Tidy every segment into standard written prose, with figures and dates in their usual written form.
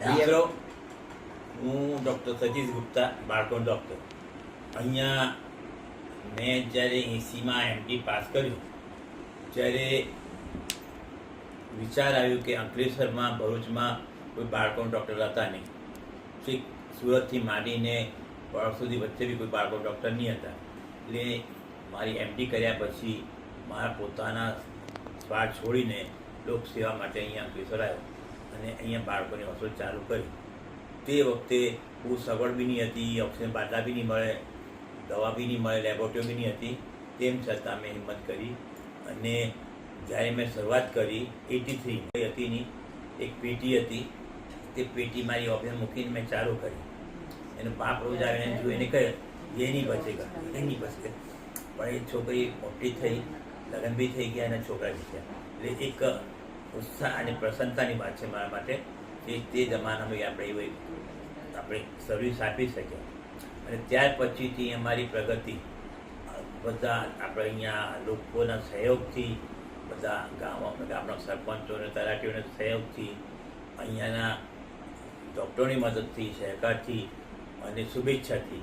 મિત્રો, હું ડૉક્ટર સતીશ ગુપ્તા, બાળકોનો ડૉક્ટર. અહીંયા મેં જ્યારે 80માં MD પાસ કર્યું ત્યારે વિચાર આવ્યો કે અંકલેશ્વરમાં, ભરૂચમાં કોઈ બાળકોનો ડૉક્ટર હતા નહીં. ઠીક સુરતથી માંડીને બરોડા સુધી વચ્ચે બી કોઈ બાળકો ડૉક્ટર નહીં હતા. એટલે મારી MD કર્યા પછી મારા પોતાના સ્વાર્થ છોડીને લોકસેવા માટે અહીંયા અંકલેશ્વર આવ્યો અને અહીંયા બાળકોની હોસ્પિટલ ચાલુ કરી. તે વખતે બહુ સગવડ બી નહીં હતી, ઓક્સિજન બાટલા બી નહીં મળે, દવા બી નહીં મળે, લેબોરેટરી બી નહીં હતી. તેમ છતાં મેં હિંમત કરી અને જ્યારે મેં શરૂઆત કરી 83 હતી નહીં, એક પેટી હતી. તે પેટી મારી ઓફિસ મૂકીને મેં ચાલુ કરી. એનો બાપ રોજ આવીને જોઈને કહે એ નહીં બચેગા, એ નહીં બચે. પણ એ છોકરી મોટી થઈ, લગ્ન બી થઈ ગયા અને છોકરા બી થયા. એટલે એક ઉત્સાહ અને પ્રસન્નતાની વાત છે મારા માટે કે તે જમાનામાં આપણે સર્વિસ આપી શક્યા. અને ત્યાર પછીથી અમારી પ્રગતિ બધા આપણે અહીંયા લોકોના સહયોગથી, બધા ગામના સરપંચોને, તલાટીઓના સહયોગથી, અહીંયાના ડૉક્ટરોની મદદથી, સહકારથી અને શુભેચ્છાથી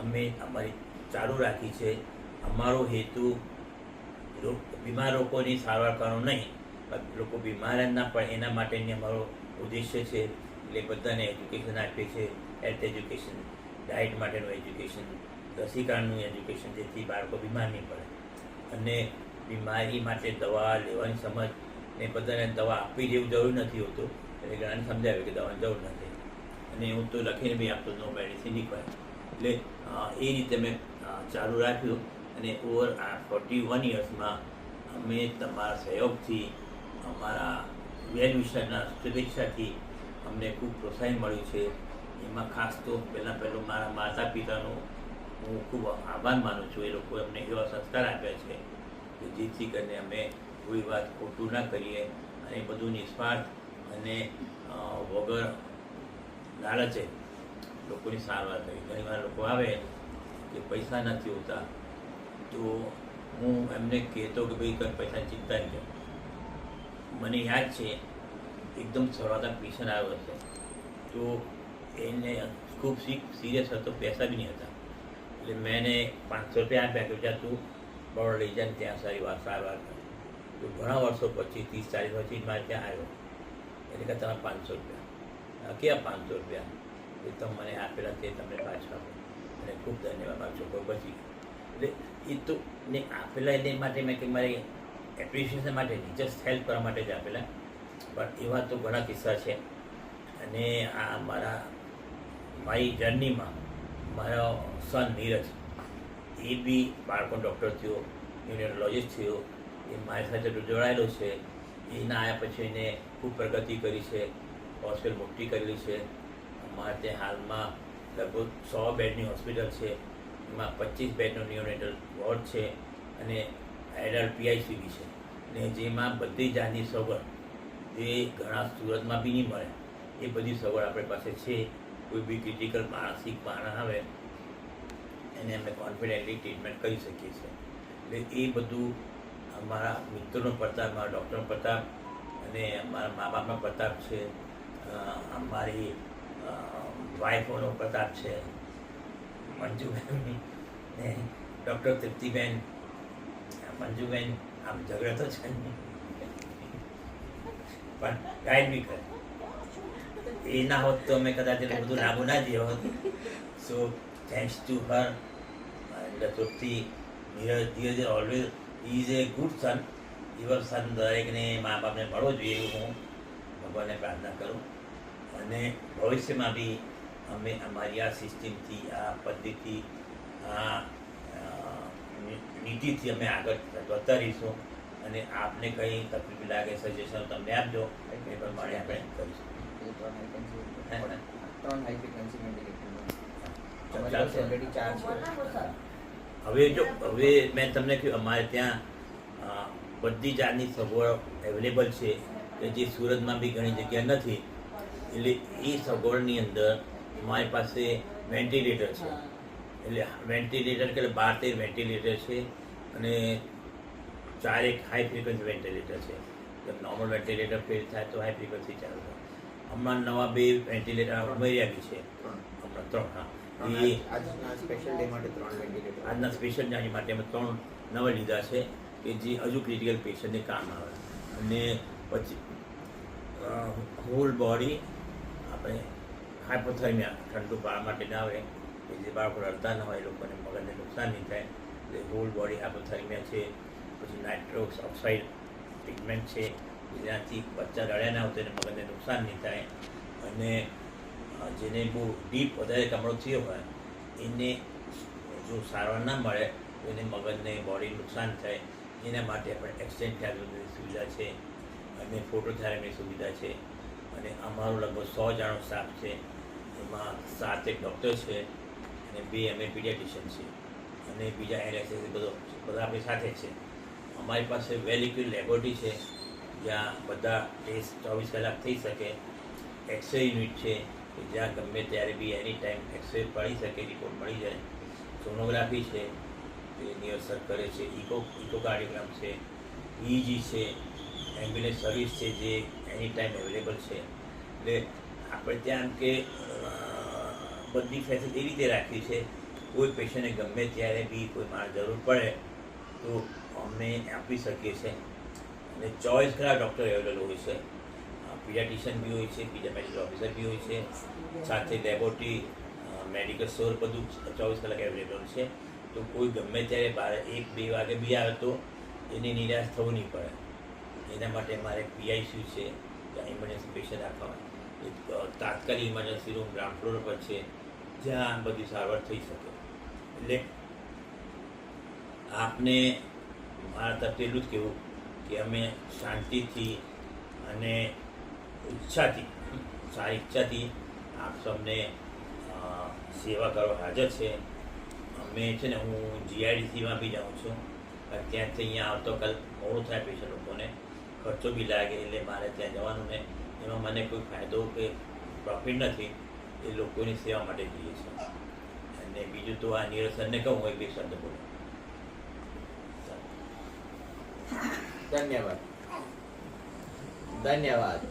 અમે અમારી ચાલુ રાખી છે. અમારો હેતુ બીમાર લોકોની સારવાર કરવાનો નહીં, લોકો બીમાર જ ના પડે એના માટેની અમારો ઉદ્દેશ્ય છે. એટલે બધાને એજ્યુકેશન આપીએ છીએ, હેલ્થ એજ્યુકેશન, ડાયટ માટેનું એજ્યુકેશન, રસીકરણનું એજ્યુકેશન, જેથી બાળકો બીમાર નહીં પડે. અને બીમારી માટે દવા લેવાની સમજ ને બધાને દવા આપવી જેવું જરૂર નથી હોતું. એટલે ઘણાને સમજાવ્યું કે દવાની જરૂર નથી. અને હું તો લખીને બી આપતો નો મેડિસિન રિક્વાયર. એટલે એ રીતે મેં ચાલુ રાખ્યું. અને ઓવર આ 41 યર્સમાં અમે તમારા સહયોગથી, અમારા વેલ વિશરના શુભેચ્છાથી અમને ખૂબ પ્રોત્સાહન મળ્યું છે. એમાં ખાસ તો પહેલું મારા માતા પિતાનો હું ખૂબ આભાર માનું છું. એ લોકોએ અમને એવા સંસ્કાર આપ્યા છે કે જેથી કરીને અમે કોઈ વાત ખોટું ના કરીએ અને બધું નિસ્વાર્થ અને વગર લાલચે લોકોની સારવાર કરી. ઘણીવાર લોકો આવે કે પૈસા નથી હોતા, તો હું એમને કહેતો કે ભાઈ કંઈ પૈસાની ચિંતા નહીં કરે. મને યાદ છે એકદમ શરૂઆતમાં પેશન્ટ આવ્યો હતો, તો એને ખૂબ સિરિયસ હતો, પૈસા બી નહીં હતા. એટલે મેં એને 500 રૂપિયા આપ્યા કે જ્યાં તું બરોડા લઈ જાય ત્યાં સારવાર કર. તો ઘણા વર્ષો પછી 30-40 પછી મારે ત્યાં આવ્યો. એટલે કે તમે 500 રૂપિયા ક્યાં 500 રૂપિયા એ તમે મને આપેલા તે તમને પાછા આપો. અને ખૂબ ધન્યવાદ, મારો છોકરો બચી ગયો. એટલે એ તો ને આપેલા એને માટે મેં કે મારી એપ્રિશિએશન માટે નહીં, જસ્ટ હેલ્પ કરવા માટે જ આપેલા. પણ એવા તો ઘણા કિસ્સા છે. અને આ મારી જર્નીમાં મારો સન નીરજ, એ બી બાળકો ડૉક્ટર થયો, ન્યુરોલોજિસ્ટ થયો. એ મારી સાથે જોડાયેલો છે. એના આવ્યા પછી એને ખૂબ પ્રગતિ કરી છે, હોસ્પિટલ મોટી કરેલી છે. અમારે ત્યાં હાલમાં લગભગ 100 બેડની હોસ્પિટલ છે. એમાં 25 બેડનો ન્યુરોનેટલ વોર્ડ છે અને એડલ્ટ PICU છે. ને જેમાં બધી જાતની સગવડ જે ઘણા સુરતમાં બી નહીં મળે, એ બધી સગવડ આપણી પાસે છે. કોઈ બી ક્રિટિકલ માનસિક માણસ આવે એને અમે કોન્ફિડન્ટલી ટ્રીટમેન્ટ કરી શકીએ છીએ. એટલે એ બધું અમારા મિત્રોનો પ્રતાપ, મારા ડૉક્ટરનો પ્રતાપ અને અમારા મા બાપનો પ્રતાપ છે. અમારી વાઇફોનો પ્રતાપ છે, મંજુબેન ને ડૉક્ટર તૃપ્તિબેન. મંજુબેન આમ ઝઘડો તો છે પણ ગાઈડ બી કરે. એ ના હોત તો અમે કદાચ એટલું બધું લાંબુ ના જઈએ હોત. So thanks to her and Trupti. Dhiraj always is a good son. એવા સન દરેકને મા બાપને મળવો જોઈએ એવું હું ભગવાનને પ્રાર્થના કરું. અને ભવિષ્યમાં બી અમે અમારી આ સિસ્ટમથી, આ પદ્ધતિ, આ નીતિથી અમે આગળ વધતા રહીશું. અને આપને કંઈ તકલીફ લાગે, સજેશન તમને આપજો, એ પ્રમાણે આપણે કરીશું. હવે મેં તમને કહ્યું અમારે ત્યાં બધી જાતની સગવડ અવેલેબલ છે કે જે સુરતમાં બી ઘણી જગ્યા નથી. એટલે એ સગવડની અંદર મારી પાસે વેન્ટિલેટર છે. એટલે વેન્ટિલેટર કે 12-13 વેન્ટિલેટર છે અને 4 હાઈ ફ્રિકવન્સી વેન્ટિલેટર છે. નોર્મલ વેન્ટિલેટર ફેલ થાય તો હાઈ ફ્રિકવન્સી ચાલુ થાય. હમણાં નવા 2 વેન્ટિલેટર ઉમેર્યા બી છે, હમણાં 3. હા, એ આજના સ્પેશિયલ ડે માટે 3 વેન્ટિલેટર. આજના સ્પેશિયલ ડે માટે અમે 3 નવા લીધા છે કે જે હજુ ક્રિટિકલ પેશન્ટને કામ આવે. અને પછી હોલ બોડી આપણે હાઇપોથર્મિયા, ઠંડુ પાવા માટે ના આવે કે જે બાળકો રડતા ન હોય, એ લોકોને મગજને નુકસાન નહીં થાય, એટલે હોલ બોડી હાઇપોથર્મિયા છે. પછી નાઇટ્રોક્સ ઓક્સાઇડ ટ્રીટમેન્ટ છે, જેનાથી બચ્ચા રડ્યા ના હોય તો એને મગજને નુકસાન નહીં થાય. અને જેને બહુ ડીપ વધારે કમળો થયો હોય એને જો સારવાર ના મળે તો એને મગજને બોડી નુકસાન થાય. એના માટે આપણે એક્સચેન્જ થેરાપીની સુવિધા છે અને ફોટોથેરાપીની સુવિધા છે. અને અમારો લગભગ 100 જણનો સ્ટાફ છે, એમાં 7 ડૉક્ટર છે અને 2 અમે પીડિયાટ્રિશિયન છે અને બીજા એનએસએસ બધા આપણી સાથે છે. અમારી પાસે વેલ ઇક્વિપ્ડ લેબોરેટરી છે જ્યાં બધા ટેસ્ટ 24 કલાક થઈ શકે. એક્સરે યુનિટ છે કે જ્યાં ગમે ત્યારે બી એની ટાઈમ એક્સરે પડી શકે, રિપોર્ટ મળી જાય. સોનોગ્રાફી છે જે નિયરસર કરે છે, ઇકોકાર્ડિયોગ્રામ છે, ઇજી છે, એમ્બ્યુલન્સ સર્વિસ છે જે એની ટાઈમ અવેલેબલ છે. એટલે આપણે ત્યાં કે બધી ફેસિલિટી એવી રીતે રાખી છે, કોઈ પેશન્ટને ગમે ત્યારે બી કોઈ માણસ જરૂર પડે તો અમે આપી શકીએ છીએ. અને 24 કલાક ડૉક્ટર અવેલેબલ હોય છે, પીડિયાટ્રિશિયન બી હોય છે, બીજા મેડિકલ ઓફિસર બી હોય છે, સાથે લેબોરેટરી, મેડિકલ સ્ટોર બધું 24 કલાક અવેલેબલ છે. તો કોઈ ગમે ત્યારે 1-2 વાગે બી આવે તો એને નિરાશ થવું નહીં પડે. એના માટે મારે પીઆઈસીયુ છે, ત્યાં ઇમરજન્સી પેશન્ટ રાખવા, એક તાત્કાલિક ઇમરજન્સી રૂમ ગ્રાઉન્ડ ફ્લોર પર છે જ્યાં બધી સારવાર થઈ શકે. એટલે આપને મારા તરફથી એટલું જ કહેવું કે અમે શાંતિથી અને ઈચ્છાથી, સારી ઈચ્છાથી આપ સૌને સેવા કરવા હાજર છે. અમે છે ને, હું જીઆઈડીસીમાં બી જાઉં છું, ત્યાંથી અહીંયા આવતો કાલ મોડું થાય પેશન્ટ લોકોને, ખર્ચો બી લાગે, એટલે મારે ત્યાં જવાનું ને એમાં મને કોઈ ફાયદો કે પ્રોફિટ નથી. એ લોકોની સેવા માટે જઈએ છીએ. અને બીજું તો આ નીરજ સરને કહું હોય 2 શબ્દ બોલો. ધન્યવાદ. ધન્યવાદ.